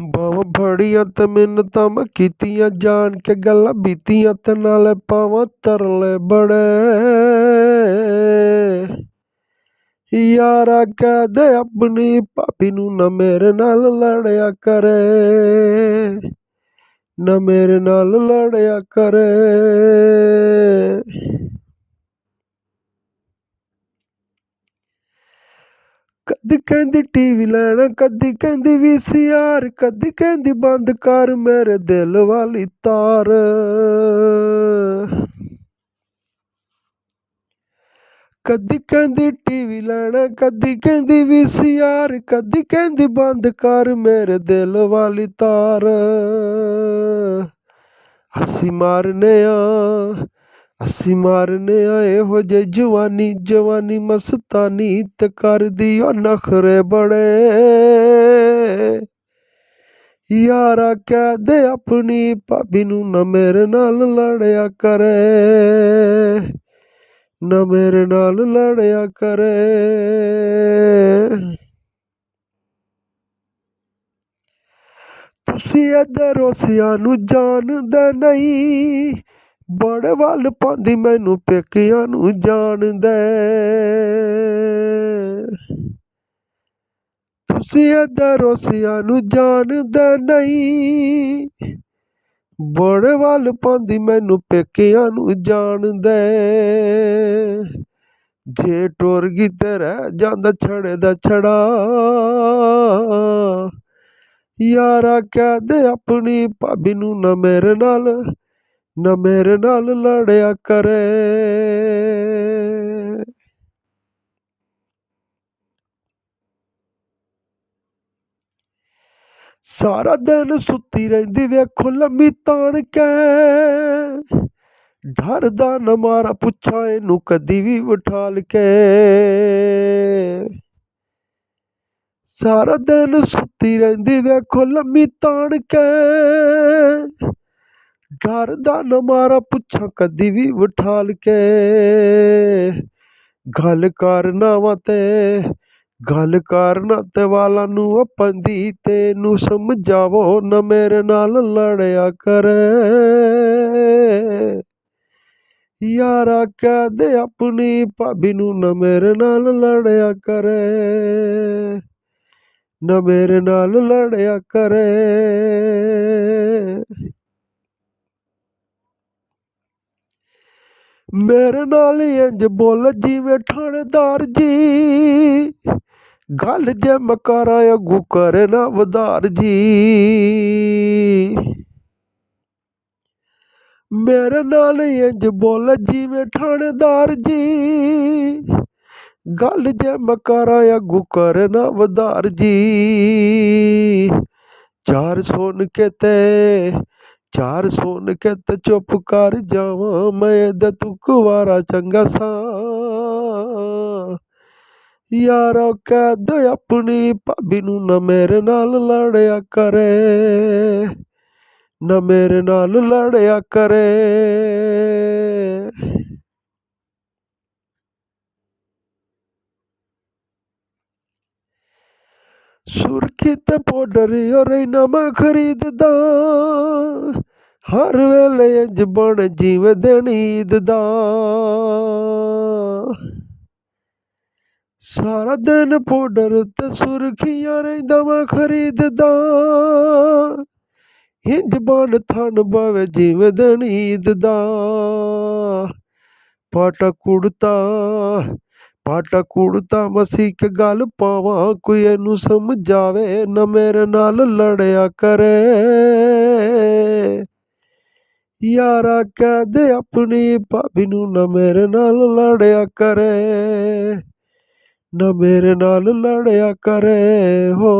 ਬਾਵਾਂ ਫੜੀਆਂ ਤੇ ਮਿੰਨਤਾਂ ਮੈਂ ਕੀਤੀਆਂ, ਜਾਣ ਕੇ ਗੱਲਾਂ ਬੀਤੀਆਂ ਤੇ ਨਾਲੇ ਪਾਵਾਂ ਤਰਲੇ ਬੜੇ। ਯਾਰਾ ਕਹਿ ਦੇ ਆਪਣੀ ਭਾਬੀ ਨੂੰ ਨਾ ਮੇਰੇ ਨਾਲ ਲੜਿਆ ਕਰੇ, ਨਾ ਮੇਰੇ ਨਾਲ ਲੜਿਆ ਕਰੇ। ਕਦੀ ਕਹਿੰਦੀ ਟੀਵੀ ਲੈਣਾ, ਕਦੀ ਕਹਿੰਦੀ VCR, ਕਦੀ ਕਹਿੰਦੀ ਬੰਦ ਕਰ ਮੇਰੇ ਦਿਲ ਵਾਲੀ ਤਾਰ। ਕਦੀ ਕਹਿੰਦੀ ਟੀਵੀ ਲੈਣਾ, ਕਦੀ ਕਹਿੰਦੀ VCR, ਕਦੀ ਕਹਿੰਦੀ ਬੰਦ ਕਰ ਮੇਰੇ ਦਿਲ ਵਾਲੀ ਤਾਰ। ਅਸੀਂ ਮਾਰਨੇ ਆ ਇਹੋ ਜਿਹੀ ਜਵਾਨੀ ਮਸਤਾਨੀ ਤੇ ਕਰਦੀ ਉਹ ਨਖਰੇ ਬੜੇ। ਯਾਰਾ ਕਹਿ ਦੇ ਆਪਣੀ ਭਾਬੀ ਨੂੰ ਨਾ ਮੇਰੇ ਨਾਲ ਲੜਿਆ ਕਰੇ, ਨਾ ਮੇਰੇ ਨਾਲ ਲੜਿਆ ਕਰੇ। ਤੁਸੀਂ ਇੱਧਰ ਰੋਸਿਆਂ ਨੂੰ ਜਾਣਦੇ ਨਹੀਂ, ਬੜੇ ਵੱਲ ਪਾਉਂਦੀ ਮੈਨੂੰ ਪੇਕਿਆਂ ਨੂੰ ਜਾਣਦੇ। ਤੁਸੀਂ ਇੱਧਰ ਰੋਸਿਆਂ ਨੂੰ ਜਾਣਦੇ ਨਹੀਂ, ਬੜੇ ਵੱਲ ਪਾਉਂਦੀ ਮੈਨੂੰ ਪੇਕਿਆਂ ਨੂੰ ਜਾਣਦੇ। ਜੇ ਟੁਰ ਗਈ ਤੇ ਰਹਿ ਜਾਂਦਾ ਛੜੇ ਦਾ ਛੜਾ। ਯਾਰਾ ਕਹਿ ਦੇ ਆਪਣੀ ਭਾਬੀ ਨੂੰ ਨਾ ਮੇਰੇ ਨਾਲ ਲੜਿਆ ਕਰੇ। ਸਾਰਾ ਦਿਨ ਸੁੱਤੀ ਰਹਿੰਦੀ ਵੇਖੋ ਲੰਮੀ ਤਾਣ ਕੇ, ਡਰਦਾ ਨਾ ਮਾਰਾ ਪੁੱਛਾਂ ਇਹਨੂੰ ਕਦੀ ਵੀ ਉਠਾਲ ਕੇ। ਸਾਰਾ ਦਿਨ ਸੁੱਤੀ ਰਹਿੰਦੀ ਵੇਖੋ ਲੰਮੀ ਤਾਣ ਕੇ, ਡਰਦਾ ਨਾ ਮਾਰਾ ਪੁੱਛਾਂ ਕਦੀ ਵੀ ਉਠਾਲ ਕੇ। ਗੱਲ ਕਰਨਾ ਤੇ ਵਾਲਾਂ ਨੂੰ ਪੰਦੀ ਤੇ ਨੂੰ ਸਮਝਾਵੋ ਨਾ ਮੇਰੇ ਨਾਲ ਲੜਿਆ ਕਰੇ। ਯਾਰਾ ਕਹਿ ਦੇ ਆਪਣੀ ਭਾਬੀ ਨੂੰ ਨਾ ਮੇਰੇ ਨਾਲ ਲੜਿਆ ਕਰੇ, ਨਾ ਮੇਰੇ ਨਾਲ ਲੜਿਆ ਕਰੇ। ਮੇਰੇ ਨਾਲ ਇੰਜ ਬੋਲ ਜਿਵੇਂ ਥਾਣੇਦਾਰ ਜੀ, ਗੱਲ ਜੇ ਮੈਂ ਕਰਾਂ ਅੱਗੂ ਕਰੇ ਨਾ ਵਦਾਰ ਜੀ। ਮੇਰੇ ਨਾਲ ਇੰਜ ਬੋਲ ਜਿਵੇਂ ਥਾਣੇਦਾਰ ਜੀ, ਗੱਲ ਜੇ ਮੈਂ ਕਰਾਂ ਅੱਗੂ ਕਰੇ ਨਾ ਵਦਾਰ ਜੀ। ਚਾਰ ਸੁਣ ਕੇ ਤੇ ਚੁੱਪ ਕਰ ਜਾਵਾਂ ਮੈਂ ਤੇ ਤੂੰ ਕੁਵਾਰਾ ਚੰਗਾ ਸਾਂ। ਯਾਰਾ ਕਹਿ ਦੇ ਆਪਣੀ ਭਾਬੀ ਨੂੰ ਨਾ ਮੇਰੇ ਨਾਲ ਲੜਿਆ ਕਰੇ, ਨਾ ਮੇਰੇ ਨਾਲ ਲੜਿਆ ਕਰੇ। ਸੁਰਖੀ ਤੇ ਪਾਊਡਰ ਰਹਿਣਾ ਮੈਂ ਖਰੀਦਦਾ, ਹਰ ਵੇਲੇ ਇੰਜ ਬਣ ਜਿਵੇਂ ਦਿਨ ਈਦ ਦਾ। ਸਾਰਾ ਦਿਨ ਪਾਊਡਰ ਤੇ ਸੁਰਖੀਆਂ ਰਹਿੰਦਾ ਮੈਂ ਖਰੀਦਦਾ, ਇੰਜ ਬਣ ਥਣ ਬਵੇ ਜਿਵੇਂ ਦਿਨ ਈਦ ਦਾ। ਪਾਟਾ ਕੁੜਤਾ ਮਸੀਂ ਇੱਕ ਗੱਲ ਪਾਵਾਂ, ਕੋਈ ਇਹਨੂੰ ਸਮਝਾਵੇ ਨਾ ਮੇਰੇ ਨਾਲ ਲੜਿਆ ਕਰੇ। ਯਾਰਾ ਕਹਿ ਦੇ ਆਪਣੀ ਭਾਬੀ ਨੂੰ ਨਾ ਮੇਰੇ ਨਾਲ ਲੜਿਆ ਕਰੇ, ਨਾ ਮੇਰੇ ਨਾਲ ਲੜਿਆ ਕਰੇ ਹੋ।